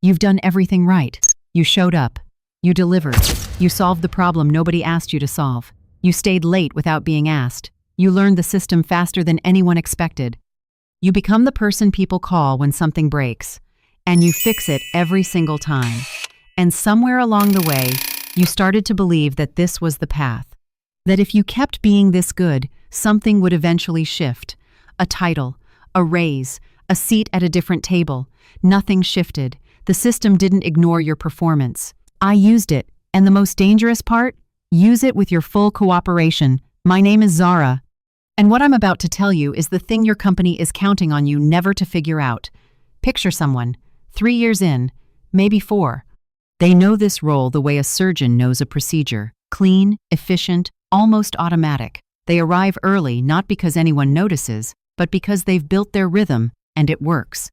You've done everything right. You showed up. You delivered. You solved the problem nobody asked you to solve. You stayed late without being asked. You learned the system faster than anyone expected. You become the person people call when something breaks, and you fix it every single time. And somewhere along the way, you started to believe that this was the path. That if you kept being this good, something would eventually shift. A title, a raise, a seat at a different table. Nothing shifted. The system didn't ignore your performance. I used it, and the most dangerous part? Use it with your full cooperation. My name is Zara. And what I'm about to tell you is the thing your company is counting on you never to figure out. Picture someone, 3 years in, maybe 4. They know this role the way a surgeon knows a procedure. Clean, efficient, almost automatic. They arrive early not because anyone notices, but because they've built their rhythm and it works.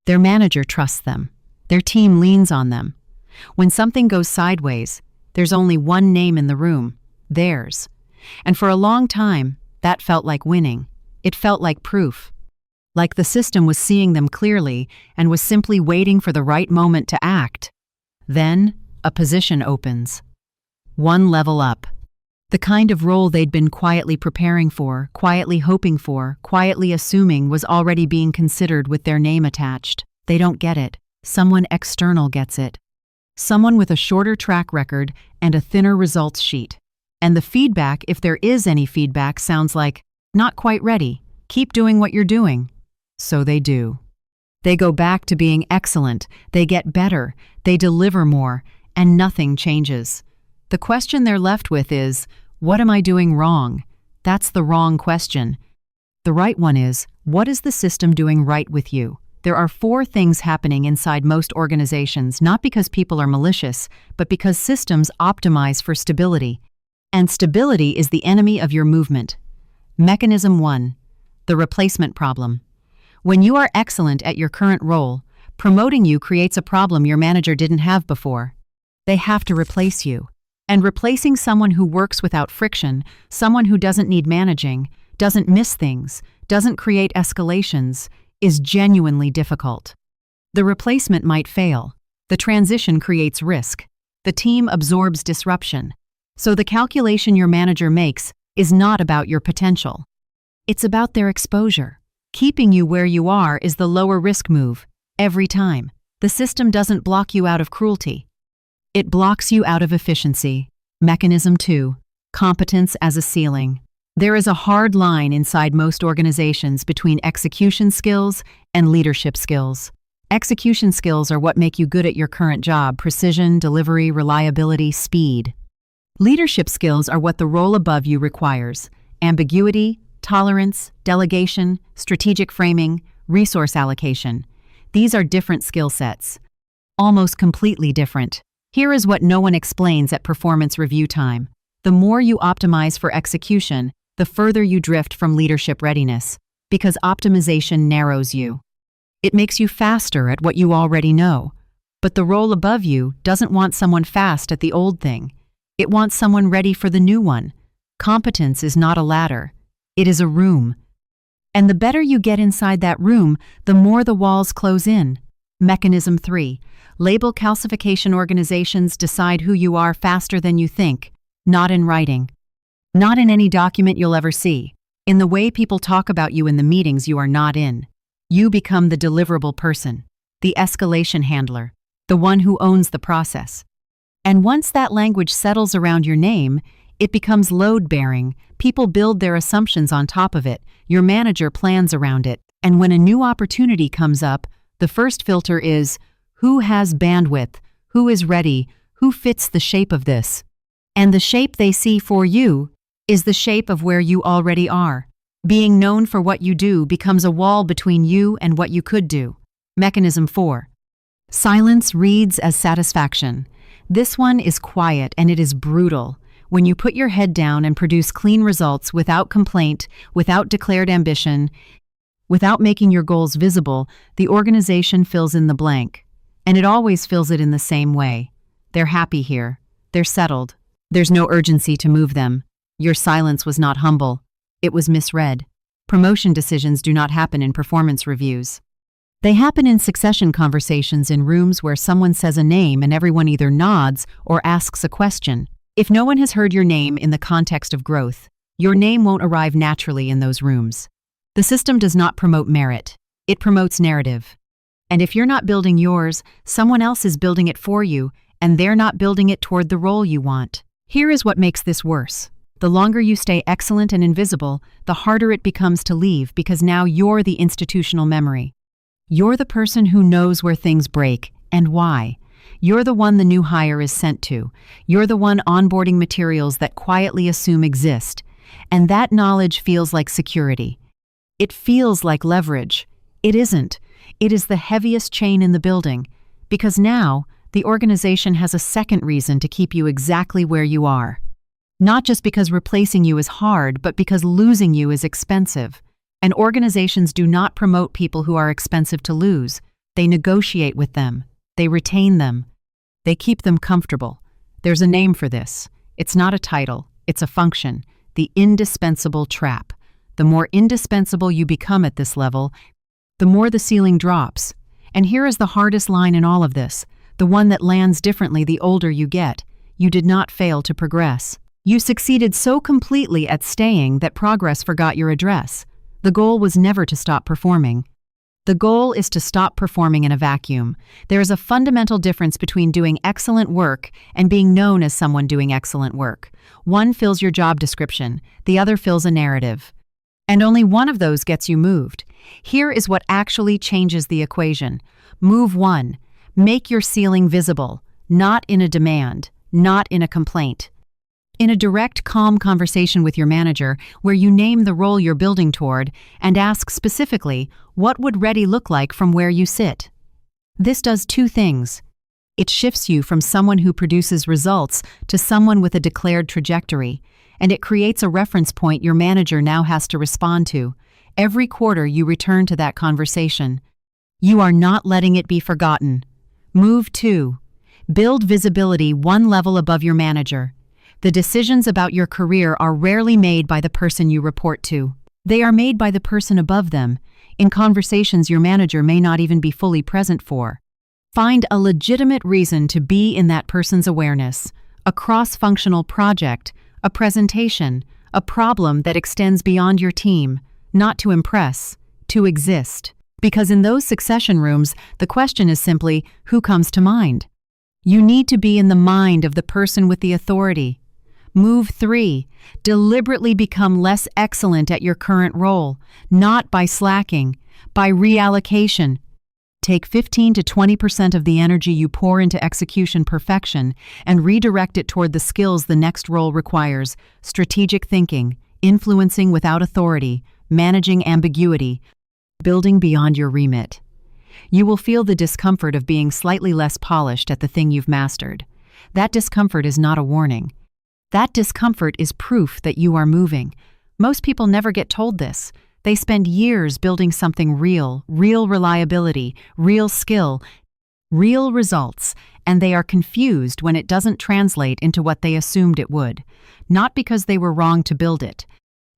Their manager trusts them. Their team leans on them. When something goes sideways, there's only one name in the room, theirs. And for a long time, that felt like winning. It felt like proof. Like the system was seeing them clearly and was simply waiting for the right moment to act. Then, a position opens. One level up. The kind of role they'd been quietly preparing for, quietly hoping for, quietly assuming was already being considered with their name attached. They don't get it. Someone external gets it. Someone with a shorter track record and a thinner results sheet. And the feedback, if there is any feedback, sounds like, not quite ready. Keep doing what you're doing. So they do. They go back to being excellent. They get better. They deliver more. And nothing changes. The question they're left with is, what am I doing wrong? That's the wrong question. The right one is, what is the system doing right with you? There are 4 things happening inside most organizations, not because people are malicious, but because systems optimize for stability. And stability is the enemy of your movement. Mechanism 1. The replacement problem. When you are excellent at your current role, promoting you creates a problem your manager didn't have before. They have to replace you. And replacing someone who works without friction, someone who doesn't need managing, doesn't miss things, doesn't create escalations, is genuinely difficult. The replacement might fail. The transition creates risk. The team absorbs disruption. So the calculation your manager makes is not about your potential. It's about their exposure. Keeping you where you are is the lower risk move, every time. The system doesn't block you out of cruelty. It blocks you out of efficiency. Mechanism 2. Competence as a ceiling. There is a hard line inside most organizations between execution skills and leadership skills. Execution skills are what make you good at your current job: precision, delivery, reliability, speed. Leadership skills are what the role above you requires: ambiguity, tolerance, delegation, strategic framing, resource allocation. These are different skill sets. Almost completely different. Here is what no one explains at performance review time. The more you optimize for execution, the further you drift from leadership readiness, because optimization narrows you. It makes you faster at what you already know. But the role above you doesn't want someone fast at the old thing. It wants someone ready for the new one. Competence is not a ladder. It is a room. And the better you get inside that room, the more the walls close in. Mechanism 3. Label calcification. Organizations decide who you are faster than you think, not in writing. Not in any document you'll ever see. In the way people talk about you in the meetings you are not in. You become the deliverable person, the escalation handler, the one who owns the process. And once that language settles around your name, it becomes load-bearing. People build their assumptions on top of it. Your manager plans around it. And when a new opportunity comes up, the first filter is, who has bandwidth? Who is ready? Who fits the shape of this? And the shape they see for you is the shape of where you already are. Being known for what you do becomes a wall between you and what you could do. Mechanism 4. Silence reads as satisfaction. This one is quiet and it is brutal. When you put your head down and produce clean results without complaint, without declared ambition, without making your goals visible, the organization fills in the blank. And it always fills it in the same way. They're happy here. They're settled. There's no urgency to move them. Your silence was not humble. It was misread. Promotion decisions do not happen in performance reviews. They happen in succession conversations in rooms where someone says a name and everyone either nods or asks a question. If no one has heard your name in the context of growth, your name won't arrive naturally in those rooms. The system does not promote merit. It promotes narrative. And if you're not building yours, someone else is building it for you, and they're not building it toward the role you want. Here is what makes this worse. The longer you stay excellent and invisible, the harder it becomes to leave because now you're the institutional memory. You're the person who knows where things break and why. You're the one the new hire is sent to. You're the one onboarding materials that quietly assume exist. And that knowledge feels like security. It feels like leverage. It isn't. It is the heaviest chain in the building. Because now, the organization has a second reason to keep you exactly where you are. Not just because replacing you is hard, but because losing you is expensive. And organizations do not promote people who are expensive to lose. They negotiate with them. They retain them. They keep them comfortable. There's a name for this. It's not a title. It's a function. The indispensable trap. The more indispensable you become at this level, the more the ceiling drops. And here is the hardest line in all of this, the one that lands differently the older you get. You did not fail to progress. You succeeded so completely at staying that progress forgot your address. The goal was never to stop performing. The goal is to stop performing in a vacuum. There is a fundamental difference between doing excellent work and being known as someone doing excellent work. One fills your job description, the other fills a narrative. And only one of those gets you moved. Here is what actually changes the equation. Move 1. Make your ceiling visible, not in a demand, not in a complaint. In a direct, calm conversation with your manager where you name the role you're building toward and ask specifically, what would ready look like from where you sit? This does two things. It shifts you from someone who produces results to someone with a declared trajectory, and it creates a reference point your manager now has to respond to. Every quarter you return to that conversation. You are not letting it be forgotten. Move 2. Build visibility one level above your manager. The decisions about your career are rarely made by the person you report to. They are made by the person above them, in conversations your manager may not even be fully present for. Find a legitimate reason to be in that person's awareness, a cross-functional project, a presentation, a problem that extends beyond your team, not to impress, to exist. Because in those succession rooms, the question is simply, who comes to mind? You need to be in the mind of the person with the authority. Move 3. Deliberately become less excellent at your current role, not by slacking, by reallocation. Take 15 to 20% of the energy you pour into execution perfection and redirect it toward the skills the next role requires: strategic thinking, influencing without authority, managing ambiguity, building beyond your remit. You will feel the discomfort of being slightly less polished at the thing you've mastered. That discomfort is not a warning. That discomfort is proof that you are moving. Most people never get told this. They spend years building something real reliability, real skill, real results, and they are confused when it doesn't translate into what they assumed it would. Not because they were wrong to build it,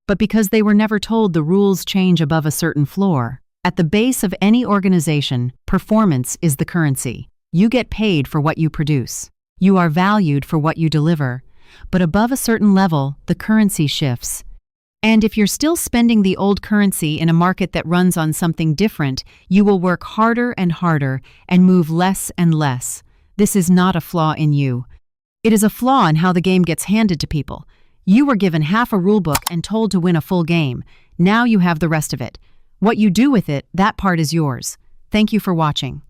but because they were never told the rules change above a certain floor. At the base of any organization, performance is the currency. You get paid for what you produce. You are valued for what you deliver. But above a certain level, the currency shifts. And if you're still spending the old currency in a market that runs on something different, you will work harder and harder and move less and less. This is not a flaw in you. It is a flaw in how the game gets handed to people. You were given half a rulebook and told to win a full game. Now you have the rest of it. What you do with it, that part is yours. Thank you for watching.